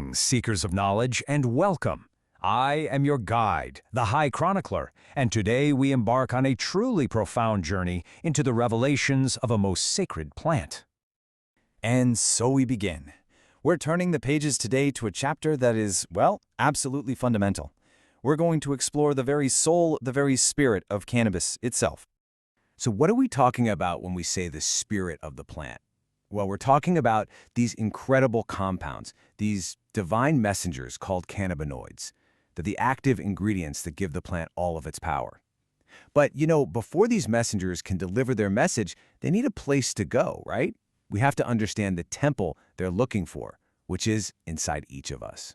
Greetings, seekers of knowledge, and welcome. I am your guide, the High Chronicler, and today we embark on a truly profound journey into the revelations of a most sacred plant. And so we begin. We're turning the pages today to a chapter that is, well, absolutely fundamental. We're going to explore the very soul, the very spirit of cannabis itself. So what are we talking about when we say the spirit of the plant? Well, we're talking about these incredible compounds, these divine messengers called cannabinoids. They're the active ingredients that give the plant all of its power. But, before these messengers can deliver their message, they need a place to go, right? We have to understand the temple they're looking for, which is inside each of us.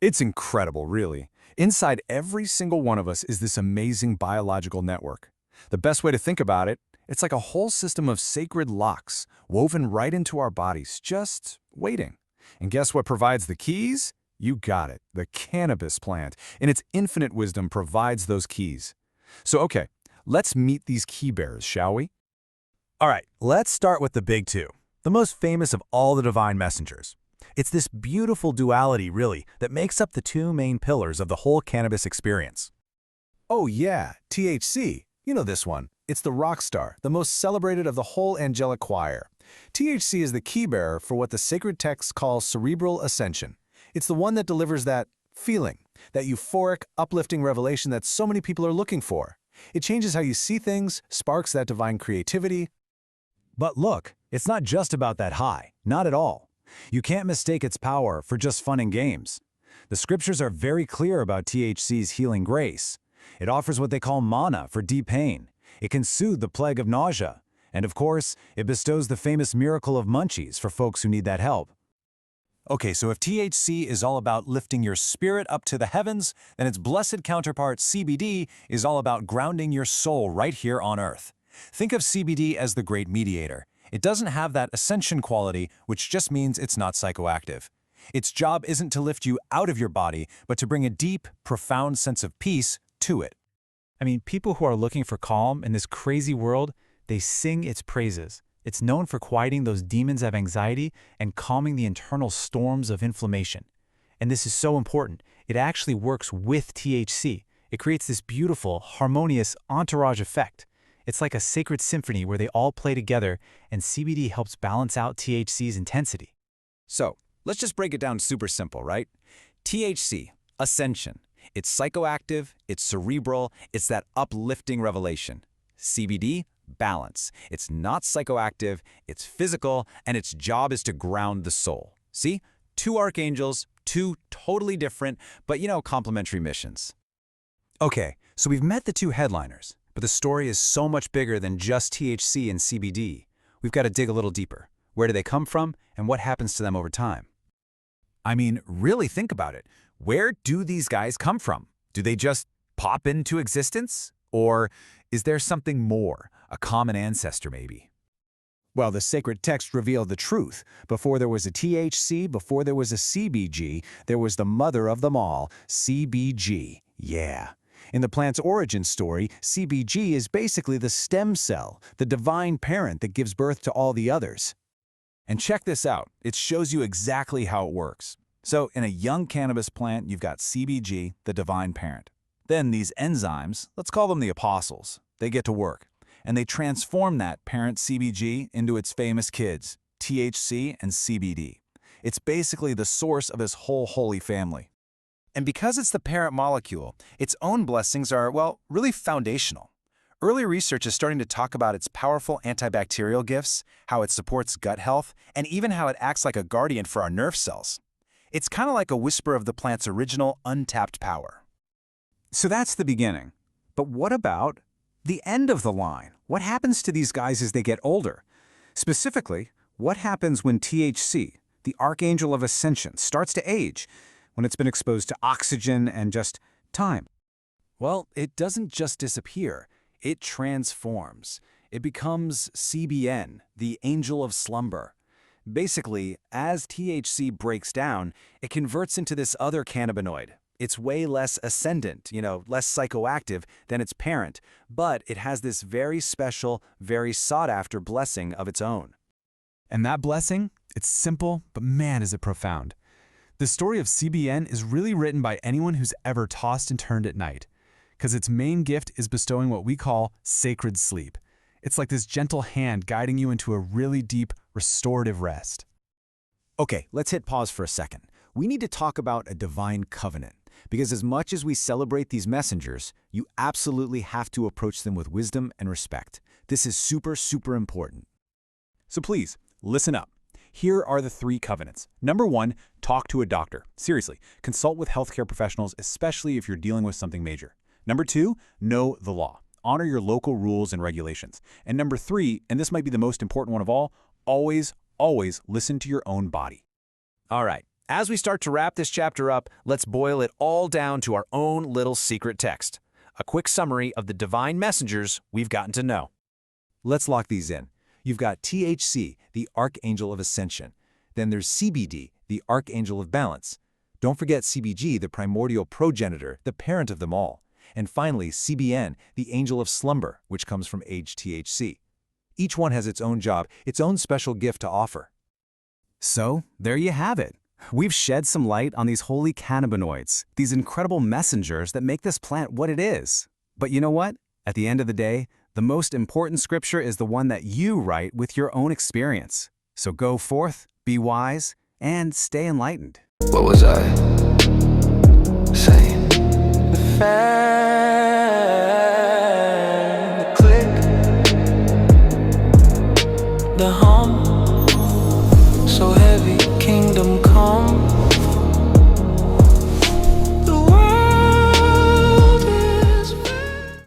It's incredible, really. Inside every single one of us is this amazing biological network. The best way to think about it, it's like a whole system of sacred locks woven right into our bodies, just waiting. And guess what provides the keys? You got it, the cannabis plant. In its infinite wisdom provides those keys. So okay, let's meet these key bearers, shall we? All right, let's start with the big two, the most famous of all the divine messengers. It's this beautiful duality, really, that makes up the two main pillars of the whole cannabis experience. Oh yeah, THC. You know this one. It's the rock star, the most celebrated of the whole angelic choir. THC is the key bearer for what the sacred texts call cerebral ascension. It's the one that delivers that feeling, that euphoric, uplifting revelation that so many people are looking for. It changes how you see things, sparks that divine creativity. But look, it's not just about that high, not at all. You can't mistake its power for just fun and games. The scriptures are very clear about THC's healing grace. It offers what they call mana for deep pain. It can soothe the plague of nausea. And of course, it bestows the famous miracle of munchies for folks who need that help. Okay, so if THC is all about lifting your spirit up to the heavens, then its blessed counterpart CBD is all about grounding your soul right here on Earth. Think of CBD as the great mediator. It doesn't have that ascension quality, which just means it's not psychoactive. Its job isn't to lift you out of your body, but to bring a deep, profound sense of peace to it. I mean, people who are looking for calm in this crazy world, they sing its praises. It's known for quieting those demons of anxiety and calming the internal storms of inflammation. And this is so important. It actually works with THC. It creates this beautiful, harmonious entourage effect. It's like a sacred symphony where they all play together, and CBD helps balance out THC's intensity. So, let's just break it down super simple, right? THC, ascension. It's psychoactive, it's cerebral, it's that uplifting revelation. CBD, balance. It's not psychoactive, it's physical, and its job is to ground the soul. See? Two archangels, two totally different, but complementary missions. Okay, so we've met the two headliners, but the story is so much bigger than just THC and CBD. We've got to dig a little deeper. Where do they come from, and what happens to them over time? I mean, really think about it. Where do these guys come from? Do they just pop into existence? Or is there something more, a common ancestor maybe? Well, the sacred text revealed the truth. Before there was a THC, before there was a CBG, there was the mother of them all, CBG. Yeah. In the plant's origin story, CBG is basically the stem cell, the divine parent that gives birth to all the others. And check this out. It shows you exactly how it works. So in a young cannabis plant, you've got CBG, the divine parent. Then these enzymes, let's call them the apostles, they get to work. And they transform that parent CBG into its famous kids, THC and CBD. It's basically the source of this whole holy family. And because it's the parent molecule, its own blessings are, well, really foundational. Early research is starting to talk about its powerful antibacterial gifts, how it supports gut health, and even how it acts like a guardian for our nerve cells. It's kind of like a whisper of the plant's original, untapped power. So that's the beginning. But what about the end of the line? What happens to these guys as they get older? Specifically, what happens when THC, the archangel of ascension, starts to age, when it's been exposed to oxygen and just time? Well, it doesn't just disappear. It transforms. It becomes CBN, the angel of slumber. Basically, as THC breaks down, it converts into this other cannabinoid. It's way less ascendant, less psychoactive than its parent, but it has this very special, very sought-after blessing of its own. And that blessing, it's simple, but man, is it profound. The story of CBN is really written by anyone who's ever tossed and turned at night, because its main gift is bestowing what we call sacred sleep. It's like this gentle hand guiding you into a really deep, restorative rest. Okay, let's hit pause for a second. We need to talk about a divine covenant, because as much as we celebrate these messengers, you absolutely have to approach them with wisdom and respect. This is super, super important. So please, listen up. Here are the 3 covenants. Number 1, talk to a doctor. Seriously, consult with healthcare professionals, especially if you're dealing with something major. Number 2, know the law. Honor your local rules and regulations. And number 3, and this might be the most important one of all, always listen to your own body. All right, as we start to wrap this chapter up, let's boil it all down to our own little secret text. A quick summary of the divine messengers we've gotten to know. Let's lock these in. You've got THC, the Archangel of Ascension. Then there's CBD, the Archangel of Balance. Don't forget CBG, the primordial progenitor, the parent of them all. And finally, CBN, the Angel of Slumber, which comes from aged THC. Each one has its own job, its own special gift to offer. So, there you have it. We've shed some light on these holy cannabinoids, these incredible messengers that make this plant what it is. But you know what? At the end of the day, the most important scripture is the one that you write with your own experience. So go forth, be wise, and stay enlightened. What was I saying? The fan, the click, the hum, so heavy.